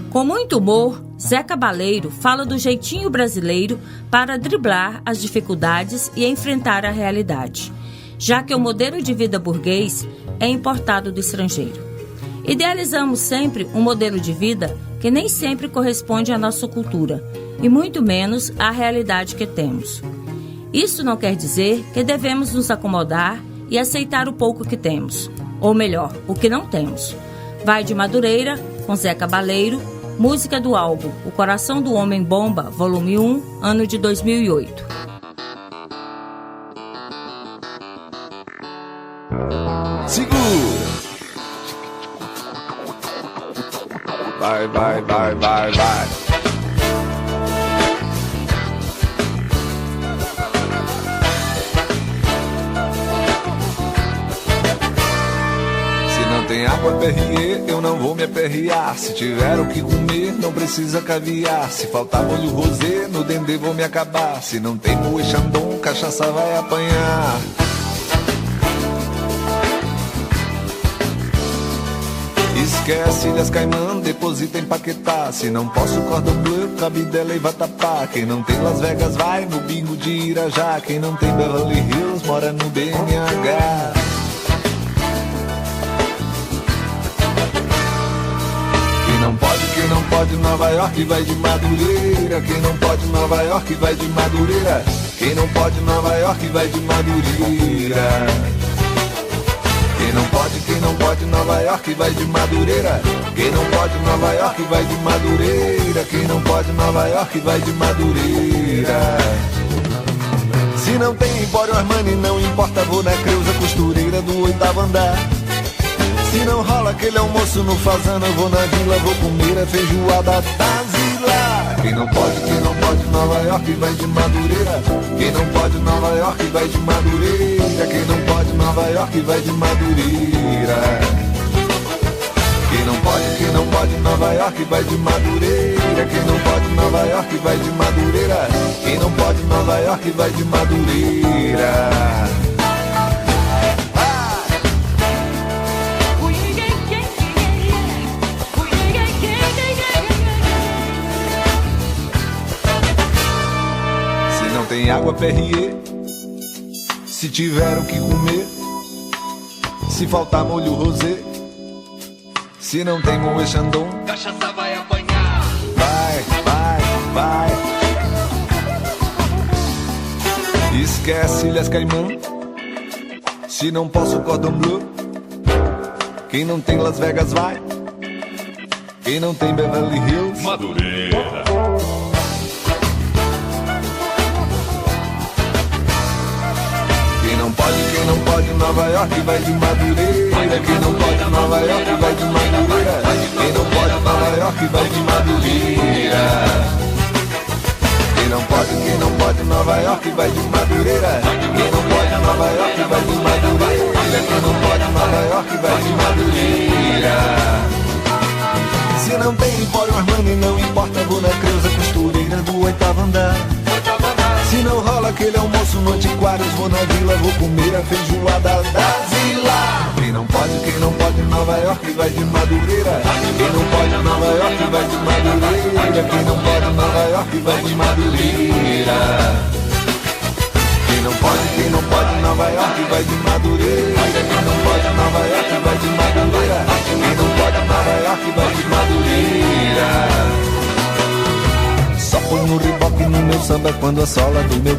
Com muito humor, Zé Cabaleiro fala do jeitinho brasileiro para driblar as dificuldades e enfrentar a realidade, já que o modelo de vida burguês é importado do estrangeiro. Idealizamos sempre um modelo de vida que nem sempre corresponde à nossa cultura, e muito menos à realidade que temos. Isso não quer dizer que devemos nos acomodar e aceitar o pouco que temos, ou melhor, o que não temos. Vai de Madureira, com Zé Cabaleiro, música do álbum O Coração do Homem Bomba, volume 1, ano de 2008. Segura! Vai, vai, vai, vai, vai. água Perrier, eu não vou me aperrear. Se tiver o que comer, não precisa caviar. Se faltar molho rosé, no dendê vou me acabar. Se não tem moe chandon, cachaça vai apanhar. Esquece ilhas Caimã, deposita em Paquetá. Se não posso cordon bleu, Cabidela e Vatapá. Quem não tem Las Vegas vai no bingo de Irajá. Quem não tem Beverly Hills mora no BNH. Quem não pode Nova York vai de Madureira. Quem não pode Nova York vai de Madureira. Quem não pode Nova York vai de Madureira. Quem não pode Nova York vai de Madureira. Quem não pode Nova York vai de Madureira. Quem não pode Nova York vai de Madureira. Se não tem Empório Armani, não importa, vou na Creuza, costureira do 8º andar. Se não rola aquele almoço no Fazano, eu vou na vila, vou comer a feijoada da Zila. Quem não pode Nova York vai de Madureira. Quem não pode Nova York vai de Madureira. Quem não pode Nova York vai de Madureira. Quem não pode Nova York vai de Madureira. Quem não pode Nova York vai de Madureira. Quem não pode Nova York vai de Madureira. Tem água Perrier, se tiver o que comer. Se faltar molho rosé, se não tem moe chandon, cachaça vai apanhar. Vai. Esquece ilhas Caimã, se não posso cordon bleu. Quem não tem Las Vegas vai. Quem não tem Beverly Hills, Madureira. Quem não pode Nova York vai de Madureira. Quem não pode Nova York vai de Madureira. Quem não pode Nova York vai de Madureira. Quem não pode Nova York vai de Madureira. Quem não pode Nova York vai de Madureira. Quem não pode Nova York vai de Madureira. Se não tem Empório Armani, não importa, vou na Creuza, costureira do 8º andar. Se não rola aquele almoço no Antiquários, vou na vila, vou comer a feijoada da Zila. Quem não pode Nova York vai de Madureira. Quem não pode Nova York vai de Madureira. Quem não pode Nova York vai de Madureira. Quem não pode Nova York vai de Madureira. Quem não pode Nova York vai de Madureira. Quem não pode Nova York vai de Madureira. Só põe no riboque no meu samba quando a sola do meu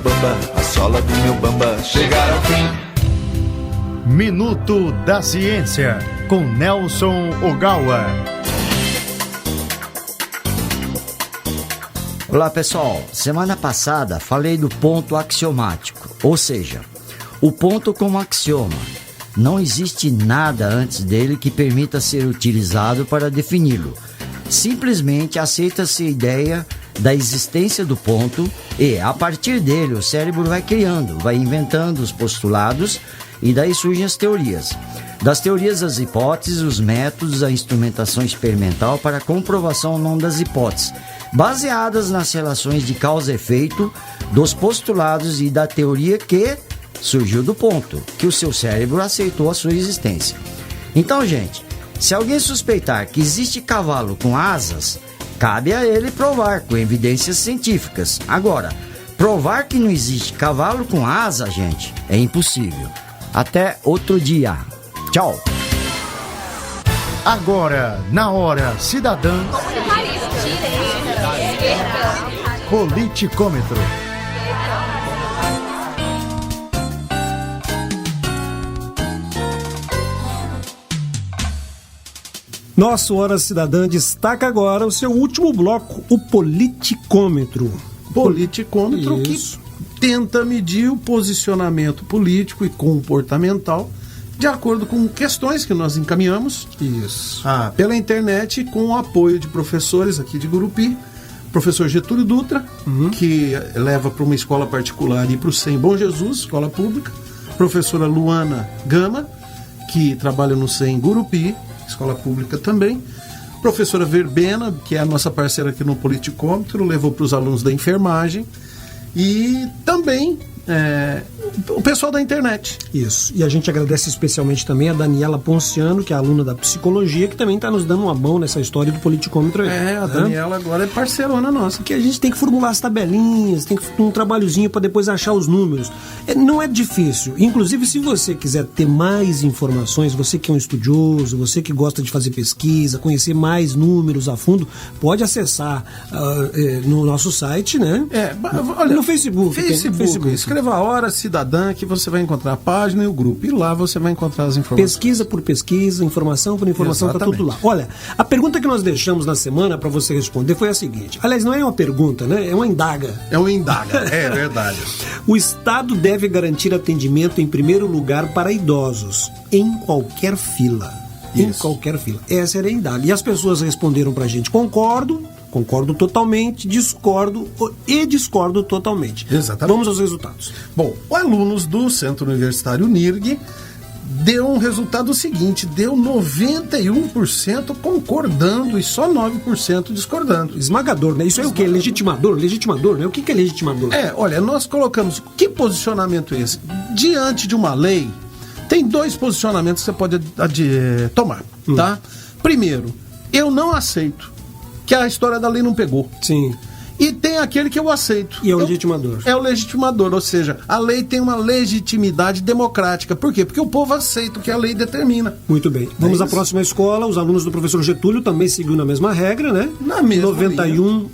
bamba chegar ao fim. Minuto da Ciência com Nelson Ogawa. Olá pessoal, semana passada falei do ponto axiomático, ou seja, o ponto como axioma. Não existe nada antes dele que permita ser utilizado para defini-lo. Simplesmente aceita-se a ideia da existência do ponto e, a partir dele, o cérebro vai criando, vai inventando os postulados e daí surgem as teorias. Das teorias às hipóteses, os métodos, a instrumentação experimental para a comprovação ou não das hipóteses, baseadas nas relações de causa e efeito dos postulados e da teoria que surgiu do ponto, que o seu cérebro aceitou a sua existência. Então, gente, se alguém suspeitar que existe cavalo com asas, cabe a ele provar com evidências científicas. Agora, provar que não existe cavalo com asa, gente, é impossível. Até outro dia. Tchau. Agora, na Hora Cidadã, Politicômetro. Nosso Hora Cidadã destaca agora o seu último bloco, o Politicômetro. Politicômetro que tenta medir o posicionamento político e comportamental de acordo com questões que nós encaminhamos pela internet com o apoio de professores aqui de Gurupi. Professor Getúlio Dutra, que leva para uma escola particular e para o SEM Bom Jesus, escola pública. Professora Luana Gama, que trabalha no SEM Gurupi. escola pública também. Professora Verbena, que é a nossa parceira aqui no Politicômetro, levou para os alunos da enfermagem. E também o pessoal da internet. Isso. E a gente agradece especialmente também a Daniela Ponciano, que é aluna da psicologia, que também está nos dando uma mão nessa história do Politicômetro aí. A Daniela agora é parceirona nossa. Que a gente tem que formular as tabelinhas, tem que um trabalhozinho para depois achar os números. Não é difícil. Inclusive, se você quiser ter mais informações, você que é um estudioso, você que gosta de fazer pesquisa, conhecer mais números a fundo, pode acessar no nosso site, né? Olha, no Facebook. Facebook. Escreva a Hora Cidadã, que você vai encontrar a página e o grupo. E lá você vai encontrar as informações. Pesquisa por pesquisa, informação por informação, está tudo lá. Olha, a pergunta que nós deixamos na semana para você responder foi a seguinte. Aliás, não é uma pergunta, né? É uma indaga. É uma indaga, é verdade. O Estado deve garantir atendimento em primeiro lugar para idosos, em qualquer fila. Em qualquer fila. Essa era a indaga. E as pessoas responderam pra gente: concordo totalmente, discordo totalmente. Exatamente. Vamos aos resultados. Bom, alunos do Centro Universitário NIRG deu um resultado seguinte, deu 91% concordando e só 9% discordando. Esmagador, né? Isso é o quê? Legitimador, né? O que é legitimador? Olha, nós colocamos, que posicionamento é esse? Diante de uma lei, tem 2 posicionamentos que você pode tomar, tá? Primeiro, eu não aceito que a história da lei não pegou. Sim. E tem aquele que eu aceito. E é o legitimador. É o legitimador, ou seja, a lei tem uma legitimidade democrática. Por quê? Porque o povo aceita o que a lei determina. Muito bem. Vamos à próxima escola. Os alunos do professor Getúlio também seguiram na mesma regra, né? Na mesma 91%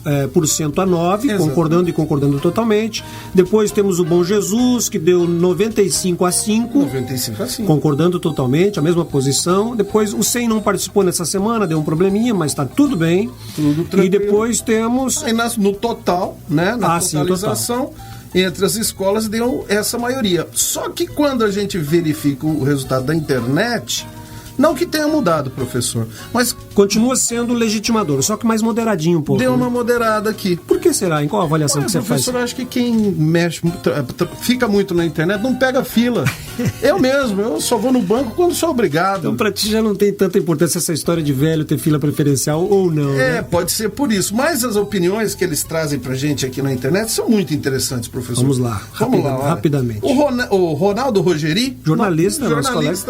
a 9%, Exato. concordando totalmente. Depois temos o Bom Jesus, que deu 95 a 5%. 95 a 5%. Concordando totalmente, a mesma posição. Depois o 100 não participou nessa semana, deu um probleminha, mas está tudo bem. Tudo tranquilo. E depois temos... Aí no total, né, na totalização, entre as escolas deu essa maioria. Só que quando a gente verifica o resultado da internet, não que tenha mudado, professor, mas continua sendo legitimador, só que mais moderadinho um pouco. Deu uma moderada aqui. Por que será? Em qual avaliação que você faz? Professor, acho que quem mexe, fica muito na internet, não pega fila. eu só vou no banco quando sou obrigado. Então pra ti já não tem tanta importância essa história de velho ter fila preferencial ou não, né? Pode ser por isso. Mas as opiniões que eles trazem pra gente aqui na internet são muito interessantes, professor. Vamos lá, rapidamente. O Ronaldo Rogeri, jornalista,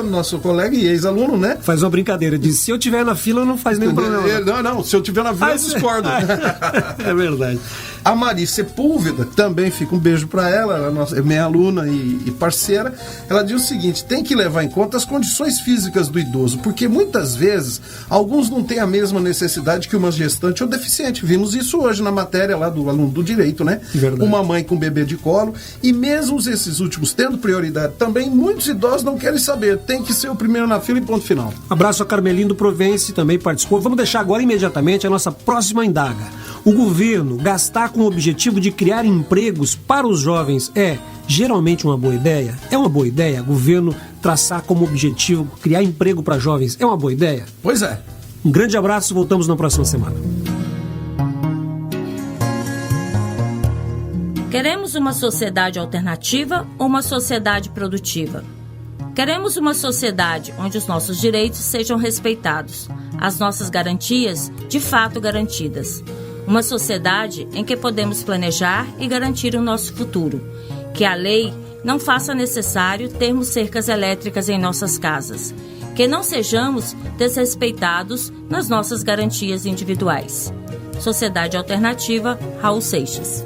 nosso colega e ex-aluno, né? Faz uma brincadeira, diz: se eu tiver na fila não faz nenhum problema. Não, se eu tiver na fila eu discordo. É verdade. A Mari Sepúlveda, também fica um beijo para ela, é minha aluna e parceira. Ela diz o seguinte: tem que levar em conta as condições físicas do idoso, porque muitas vezes alguns não têm a mesma necessidade que uma gestante ou deficiente. Vimos isso hoje na matéria lá do aluno do direito, né? Verdade. Uma mãe com bebê de colo, e mesmo esses últimos tendo prioridade também, muitos idosos não querem saber, tem que ser o primeiro na fila e ponto final. Abraço a Carmelinho do Provence, também participou. Vamos deixar agora imediatamente a nossa próxima indaga. O governo gastar com o objetivo de criar empregos para os jovens é geralmente uma boa ideia? É uma boa ideia? Governo traçar como objetivo criar emprego para jovens é uma boa ideia? Pois é. Um grande abraço, voltamos na próxima semana. Queremos uma sociedade alternativa ou uma sociedade produtiva? Queremos uma sociedade onde os nossos direitos sejam respeitados, as nossas garantias de fato garantidas. Uma sociedade em que podemos planejar e garantir o nosso futuro. Que a lei não faça necessário termos cercas elétricas em nossas casas. Que não sejamos desrespeitados nas nossas garantias individuais. Sociedade Alternativa, Raul Seixas.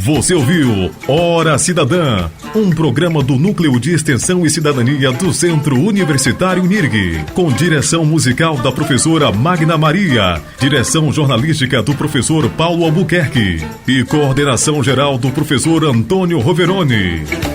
Você ouviu Hora Cidadã, um programa do Núcleo de Extensão e Cidadania do Centro Universitário NIRG, com direção musical da professora Magna Maria, direção jornalística do professor Paulo Albuquerque e coordenação geral do professor Antônio Roveroni.